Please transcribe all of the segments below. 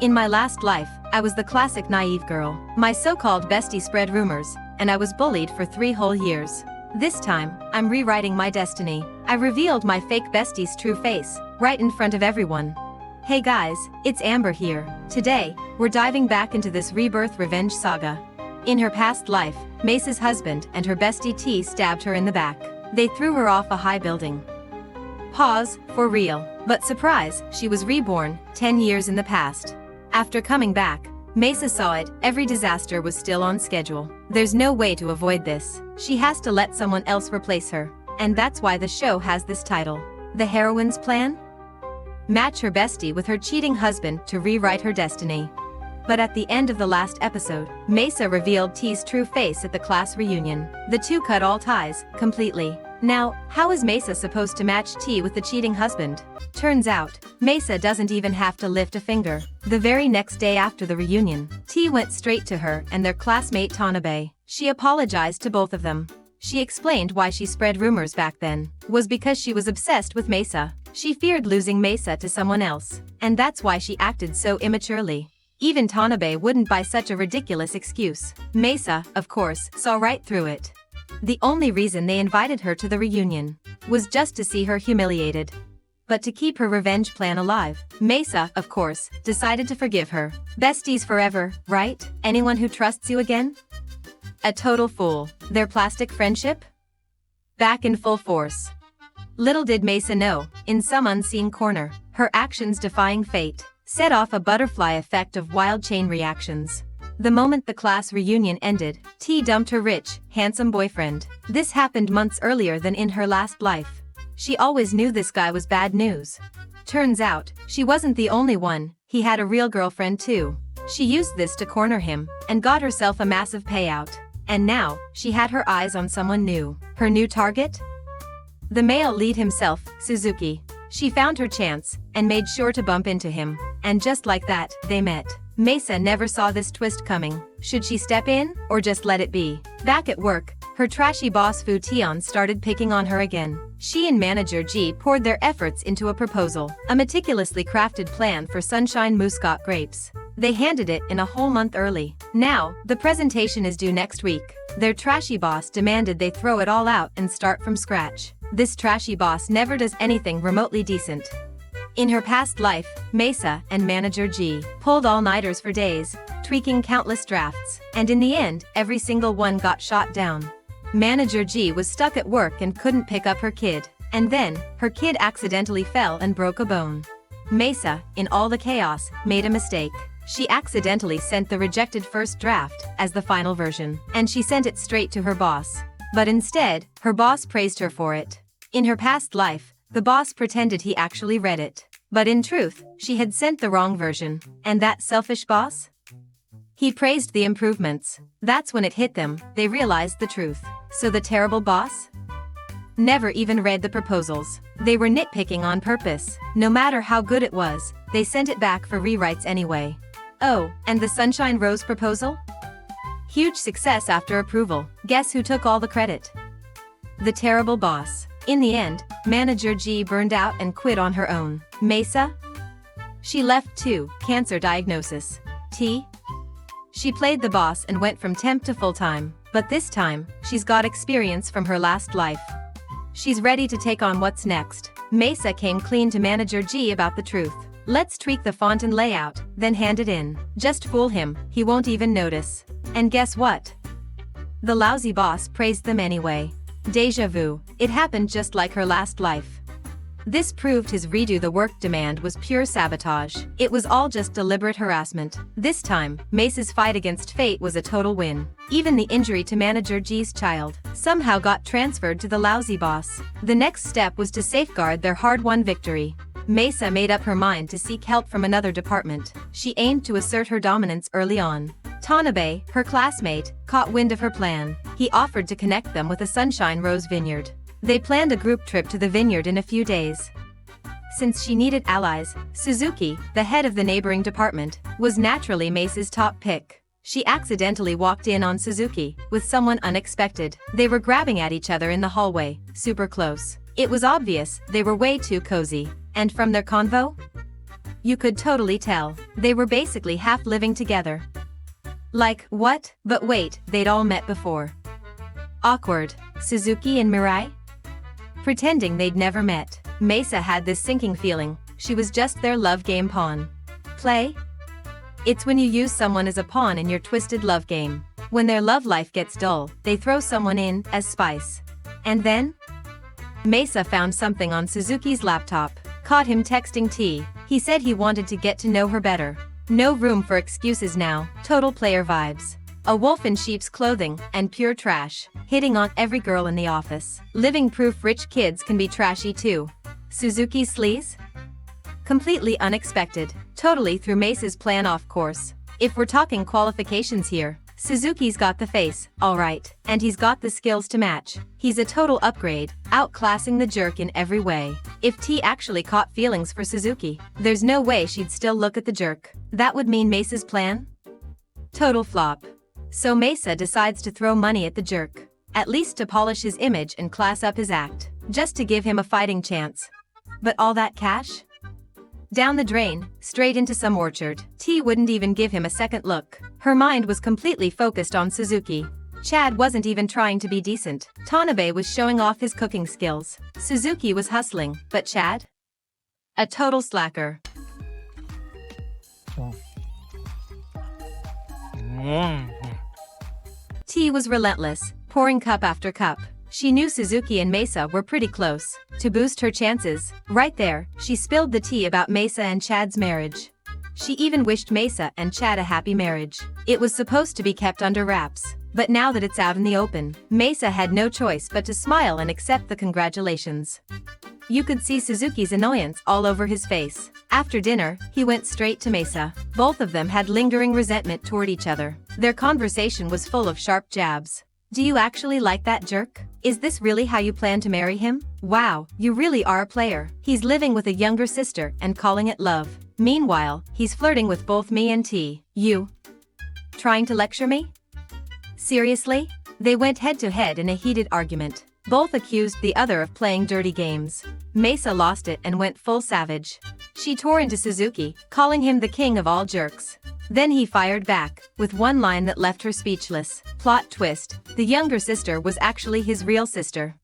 In my last life, I was the classic naive girl. My so-called bestie spread rumors, and I was bullied for 3 whole years. This time, I'm rewriting my destiny. I revealed my fake bestie's true face, right in front of everyone. Hey guys, it's Amber here. Today, we're diving back into this rebirth revenge saga. In her past life, Mace's husband and her bestie T stabbed her in the back. They threw her off a high building. Pause, for real. But surprise, she was reborn, 10 years in the past. After coming back, Mace saw it, every disaster was still on schedule. There's no way to avoid this. She has to let someone else replace her. And that's why the show has this title. The heroine's plan? Match her bestie with her cheating husband to rewrite her destiny. But at the end of the last episode, Mesa revealed T's true face at the class reunion. The two cut all ties, completely. Now, how is Mesa supposed to match T with the cheating husband? Turns out, Mesa doesn't even have to lift a finger. The very next day after the reunion, T went straight to her and their classmate Tanabe. She apologized to both of them. She explained why she spread rumors back then, was because she was obsessed with Mesa. She feared losing Mesa to someone else, and that's why she acted so immaturely. Even Tanabe wouldn't buy such a ridiculous excuse. Mesa, of course, saw right through it. The only reason they invited her to the reunion was just to see her humiliated. But to keep her revenge plan alive, Mesa, of course, decided to forgive her. Besties forever, right? Anyone who trusts you again? A total fool. Their plastic friendship? Back in full force. Little did Mesa know, in some unseen corner, her actions defying fate, set off a butterfly effect of wild chain reactions. The moment the class reunion ended, T dumped her rich, handsome boyfriend. This happened months earlier than in her last life. She always knew this guy was bad news. Turns out, she wasn't the only one, he had a real girlfriend too. She used this to corner him, and got herself a massive payout. And now, she had her eyes on someone new. Her new target? The male lead himself, Suzuki. She found her chance, and made sure to bump into him. And just like that, they met. Mesa never saw this twist coming. Should she step in, or just let it be? Back at work, her trashy boss Fu Tian started picking on her again. She and manager G poured their efforts into a proposal, a meticulously crafted plan for Sunshine Muscat grapes. They handed it in a whole month early. Now, the presentation is due next week. Their trashy boss demanded they throw it all out and start from scratch. This trashy boss never does anything remotely decent. In her past life, Mesa and manager G pulled all-nighters for days, tweaking countless drafts, and in the end, every single one got shot down. Manager G was stuck at work and couldn't pick up her kid, and then, her kid accidentally fell and broke a bone. Mesa, in all the chaos, made a mistake. She accidentally sent the rejected first draft as the final version, and she sent it straight to her boss. But instead, her boss praised her for it. In her past life, the boss pretended he actually read it. But in truth, she had sent the wrong version. And that selfish boss? He praised the improvements. That's when it hit them, they realized the truth. So the terrible boss? Never even read the proposals. They were nitpicking on purpose. No matter how good it was, they sent it back for rewrites anyway. Oh, and the Sunshine Rose proposal? Huge success after approval. Guess who took all the credit? The terrible boss. In the end, manager G burned out and quit on her own. Mesa? She left too, cancer diagnosis. T? She played the boss and went from temp to full-time. But this time, she's got experience from her last life. She's ready to take on what's next. Mesa came clean to manager G about the truth. Let's tweak the font and layout, then hand it in. Just fool him, he won't even notice. And guess what? The lousy boss praised them anyway. Deja vu, it happened just like her last life. This proved his redo the work demand was pure sabotage. It was all just deliberate harassment. This time, Mace's fight against fate was a total win. Even the injury to manager G's child somehow got transferred to the lousy boss. The next step was to safeguard their hard-won victory. Mesa made up her mind to seek help from another department. She aimed to assert her dominance early on. Tanabe, her classmate, caught wind of her plan. He offered to connect them with a Sunshine Rose vineyard. They planned a group trip to the vineyard in a few days. Since she needed allies, Suzuki, the head of the neighboring department, was naturally Mace's top pick. She accidentally walked in on Suzuki with someone unexpected. They were grabbing at each other in the hallway, super close. It was obvious they were way too cozy. And from their convo? You could totally tell. They were basically half living together. Like, what? But wait, they'd all met before. Awkward. Suzuki and Mirai? Pretending they'd never met. Mesa had this sinking feeling, she was just their love game pawn. Play? It's when you use someone as a pawn in your twisted love game. When their love life gets dull, they throw someone in as spice. And then? Mesa found something on Suzuki's laptop, caught him texting T. He said he wanted to get to know her better. No room for excuses now, total player vibes. A wolf in sheep's clothing, and pure trash, hitting on every girl in the office. Living proof rich kids can be trashy too. Suzuki's sleaze? Completely unexpected, totally threw Mesa's plan off course. If we're talking qualifications here, Suzuki's got the face, alright, and he's got the skills to match. He's a total upgrade, outclassing the jerk in every way. If T actually caught feelings for Suzuki, there's no way she'd still look at the jerk. That would mean Mesa's plan? Total flop. So Mesa decides to throw money at the jerk, at least to polish his image and class up his act, just to give him a fighting chance. But all that cash? Down the drain, straight into some orchard. T wouldn't even give him a second look. Her mind was completely focused on Suzuki. Chad wasn't even trying to be decent. Tanabe was showing off his cooking skills. Suzuki was hustling, but Chad? A total slacker. T was relentless, pouring cup after cup. She knew Suzuki and Mesa were pretty close. To boost her chances, right there, she spilled the tea about Mesa and Chad's marriage. She even wished Mesa and Chad a happy marriage. It was supposed to be kept under wraps, but now that it's out in the open, Mesa had no choice but to smile and accept the congratulations. You could see Suzuki's annoyance all over his face. After dinner, he went straight to Mesa. Both of them had lingering resentment toward each other. Their conversation was full of sharp jabs. Do you actually like that jerk? Is this really how you plan to marry him? Wow, you really are a player. He's living with a younger sister and calling it love. Meanwhile, he's flirting with both me and T. You? Trying to lecture me? Seriously? They went head to head in a heated argument. Both accused the other of playing dirty games. Mesa lost it and went full savage. She tore into Suzuki, calling him the king of all jerks. Then he fired back, with one line that left her speechless. Plot twist, the younger sister was actually his real sister.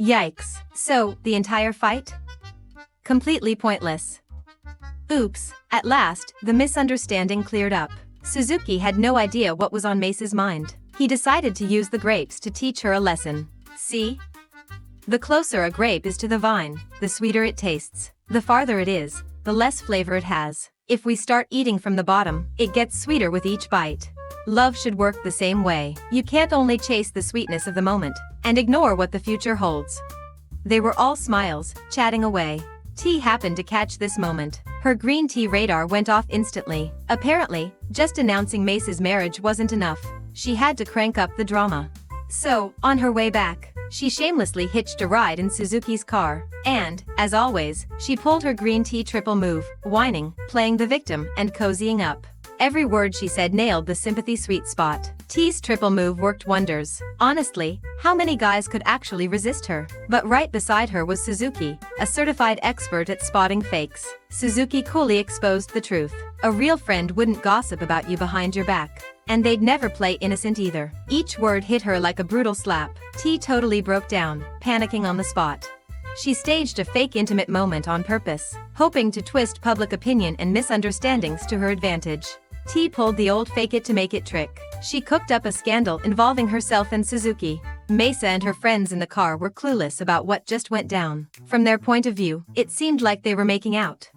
Yikes. So, the entire fight? Completely pointless. Oops, at last, the misunderstanding cleared up. Suzuki had no idea what was on Mesa's mind. He decided to use the grapes to teach her a lesson. See? The closer a grape is to the vine, the sweeter it tastes. The farther it is, the less flavor it has. If we start eating from the bottom, it gets sweeter with each bite. Love should work the same way. You can't only chase the sweetness of the moment and ignore what the future holds. They were all smiles, chatting away. T happened to catch this moment. Her green tea radar went off instantly. Apparently, just announcing Mesa's marriage wasn't enough. She had to crank up the drama. So, on her way back, she shamelessly hitched a ride in Suzuki's car. And, as always, she pulled her green tea triple move, whining, playing the victim, and cozying up. Every word she said nailed the sympathy sweet spot. T's triple move worked wonders. Honestly, how many guys could actually resist her? But right beside her was Suzuki, a certified expert at spotting fakes. Suzuki coolly exposed the truth. A real friend wouldn't gossip about you behind your back. And they'd never play innocent either. Each word hit her like a brutal slap. T totally broke down, panicking on the spot. She staged a fake intimate moment on purpose, hoping to twist public opinion and misunderstandings to her advantage. T pulled the old fake it to make it trick. She cooked up a scandal involving herself and Suzuki. Mesa and her friends in the car were clueless about what just went down. From their point of view, it seemed like they were making out.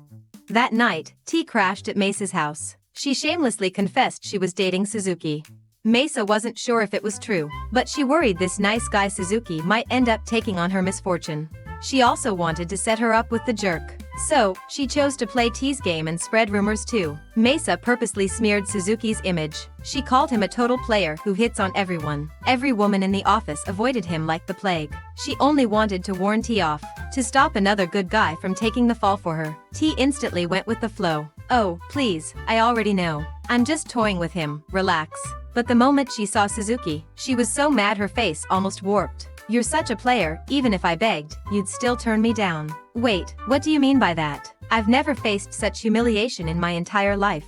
That night, T crashed at Mesa's house. She shamelessly confessed she was dating Suzuki. Mesa wasn't sure if it was true, but she worried this nice guy Suzuki might end up taking on her misfortune. She also wanted to set her up with the jerk. So, she chose to play T's game and spread rumors too. Mesa purposely smeared Suzuki's image. She called him a total player who hits on everyone. Every woman in the office avoided him like the plague. She only wanted to warn T off, to stop another good guy from taking the fall for her. T instantly went with the flow. Oh, please, I already know. I'm just toying with him, relax. But the moment she saw Suzuki, she was so mad her face almost warped. You're such a player, even if I begged, you'd still turn me down. Wait, what do you mean by that? I've never faced such humiliation in my entire life.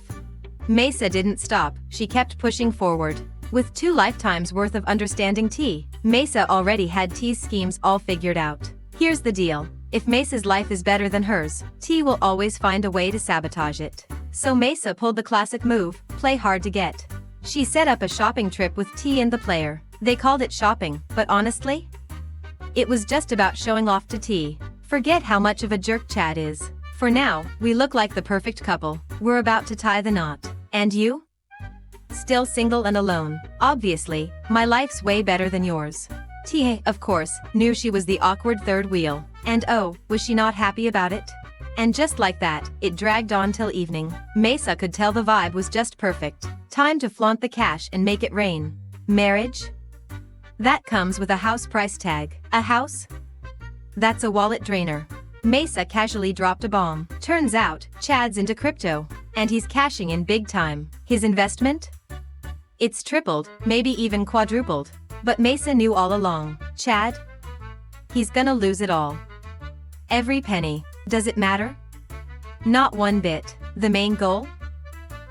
Mesa didn't stop, she kept pushing forward. With 2 lifetimes worth of understanding T, Mesa already had T's schemes all figured out. Here's the deal. If Mesa's life is better than hers, T will always find a way to sabotage it. So Mesa pulled the classic move, play hard to get. She set up a shopping trip with T and the player. They called it shopping, but honestly, it was just about showing off to T. Forget how much of a jerk Chad is. For now, we look like the perfect couple. We're about to tie the knot. And you? Still single and alone. Obviously, my life's way better than yours. T, of course, knew she was the awkward third wheel. And oh, was she not happy about it? And just like that, it dragged on till evening. Mesa could tell the vibe was just perfect. Time to flaunt the cash and make it rain. Marriage? That comes with a house price tag. A house? That's a wallet drainer. Mesa casually dropped a bomb. Turns out, Chad's into crypto. And he's cashing in big time. His investment? It's tripled, maybe even quadrupled. But Mesa knew all along. Chad? He's gonna lose it all. Every penny. Does it matter? Not one bit. The main goal?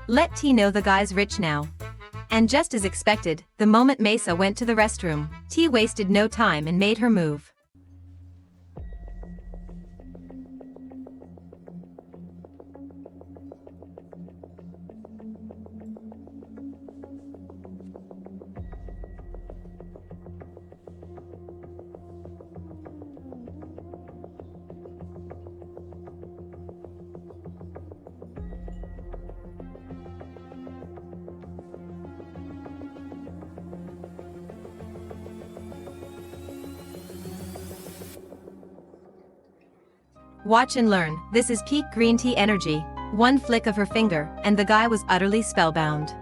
Let T know the guy's rich now. And just as expected, the moment Mesa went to the restroom, T wasted no time and made her move. Watch and learn, this is peak green tea energy. One flick of her finger, and the guy was utterly spellbound.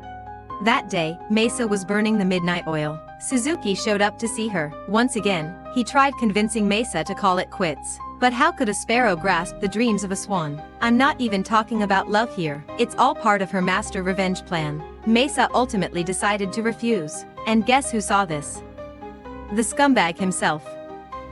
That day, Mesa was burning the midnight oil. Suzuki showed up to see her. Once again, he tried convincing Mesa to call it quits. But how could a sparrow grasp the dreams of a swan? I'm not even talking about love here. It's all part of her master revenge plan. Mesa ultimately decided to refuse. And guess who saw this? The scumbag himself.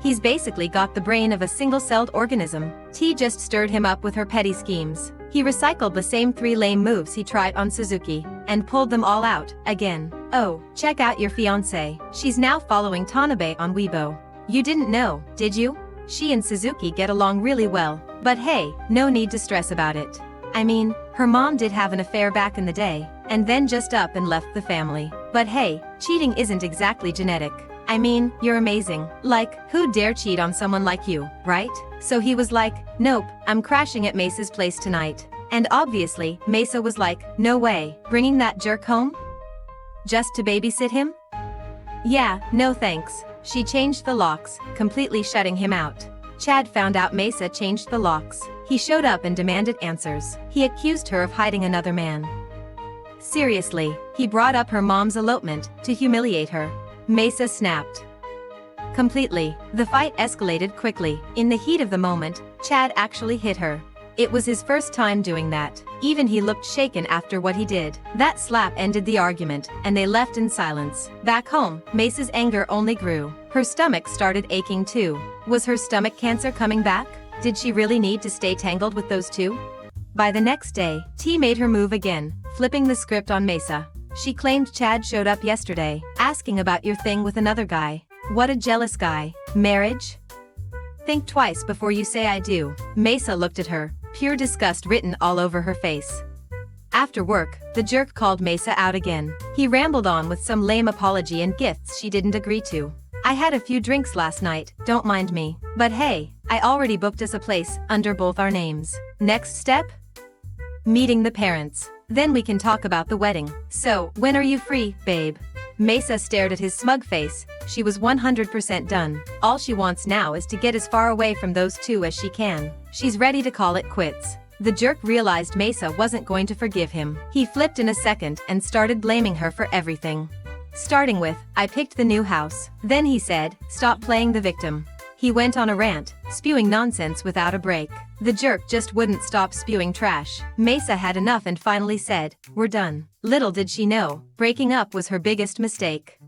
He's basically got the brain of a single-celled organism. T just stirred him up with her petty schemes. He recycled the same 3 lame moves he tried on Suzuki, and pulled them all out, again. Oh, check out your fiancée. She's now following Tanabe on Weibo. You didn't know, did you? She and Suzuki get along really well. But hey, no need to stress about it. I mean, her mom did have an affair back in the day, and then just up and left the family. But hey, cheating isn't exactly genetic. I mean, you're amazing. Like, who'd dare cheat on someone like you, right? So he was like, nope, I'm crashing at Mesa's place tonight. And obviously, Mesa was like, no way, bringing that jerk home? Just to babysit him? Yeah, no thanks. She changed the locks, completely shutting him out. Chad found out Mesa changed the locks. He showed up and demanded answers. He accused her of hiding another man. Seriously, he brought up her mom's elopement to humiliate her. Mesa snapped completely. The fight escalated quickly. In the heat of the moment, Chad actually hit her. It was his first time doing that. Even he looked shaken after what he did. That slap ended the argument, and they left in silence. Back home, Mesa's anger only grew. Her stomach started aching too. Was her stomach cancer coming back? Did she really need to stay tangled with those two? By the next day, T made her move again, flipping the script on Mesa. She claimed Chad showed up yesterday, asking about your thing with another guy. What a jealous guy. Marriage? Think twice before you say I do. Mesa looked at her, pure disgust written all over her face. After work, the jerk called Mesa out again. He rambled on with some lame apology and gifts she didn't agree to. I had a few drinks last night, don't mind me. But hey, I already booked us a place under both our names. Next step? Meeting the parents. Then we can talk about the wedding. So, when are you free, babe? Mesa stared at his smug face. She was 100% done. All she wants now is to get as far away from those two as she can. She's ready to call it quits. The jerk realized Mesa wasn't going to forgive him. He flipped in a second and started blaming her for everything. Starting with, I picked the new house. Then he said, stop playing the victim. He went on a rant, spewing nonsense without a break. The jerk just wouldn't stop spewing trash. Mesa had enough and finally said, we're done. Little did she know, breaking up was her biggest mistake.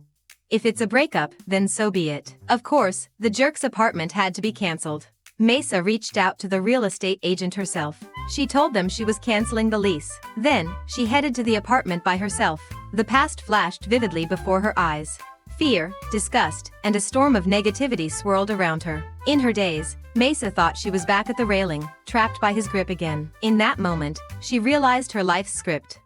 If it's a breakup, then so be it. Of course, the jerk's apartment had to be cancelled. Mesa reached out to the real estate agent herself. She told them she was canceling the lease. Then, she headed to the apartment by herself. The past flashed vividly before her eyes. Fear, disgust, and a storm of negativity swirled around her. In her daze, Mesa thought she was back at the railing, trapped by his grip again. In that moment, she realized her life's script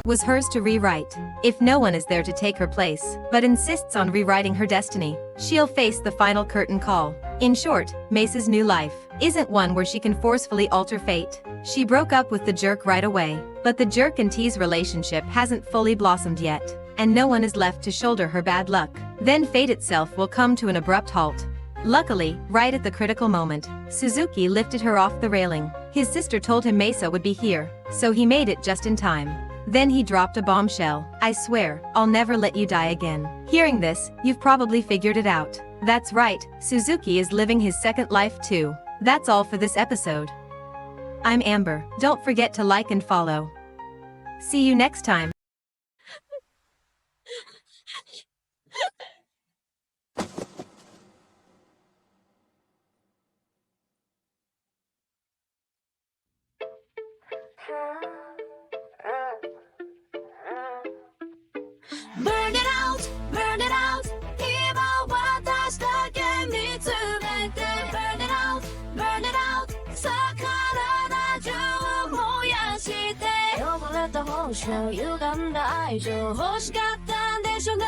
was hers to rewrite. If no one is there to take her place, but insists on rewriting her destiny, she'll face the final curtain call. In short, Mesa's new life isn't one where she can forcefully alter fate. She broke up with the jerk right away, but the jerk and T's relationship hasn't fully blossomed yet, and no one is left to shoulder her bad luck. Then fate itself will come to an abrupt halt. Luckily, right at the critical moment, Suzuki lifted her off the railing. His sister told him Mesa would be here, so he made it just in time. Then he dropped a bombshell. "I swear, I'll never let you die again." Hearing this, you've probably figured it out. That's right, Suzuki is living his second life too. That's all for this episode. I'm Amber. Don't forget to like and follow. See you next time. Burn it out, burn it out. 今私だけ見つめて Burn it out, burn it out. さ体中燃やして汚れた本性歪んだ愛情欲しかったんでしょ Now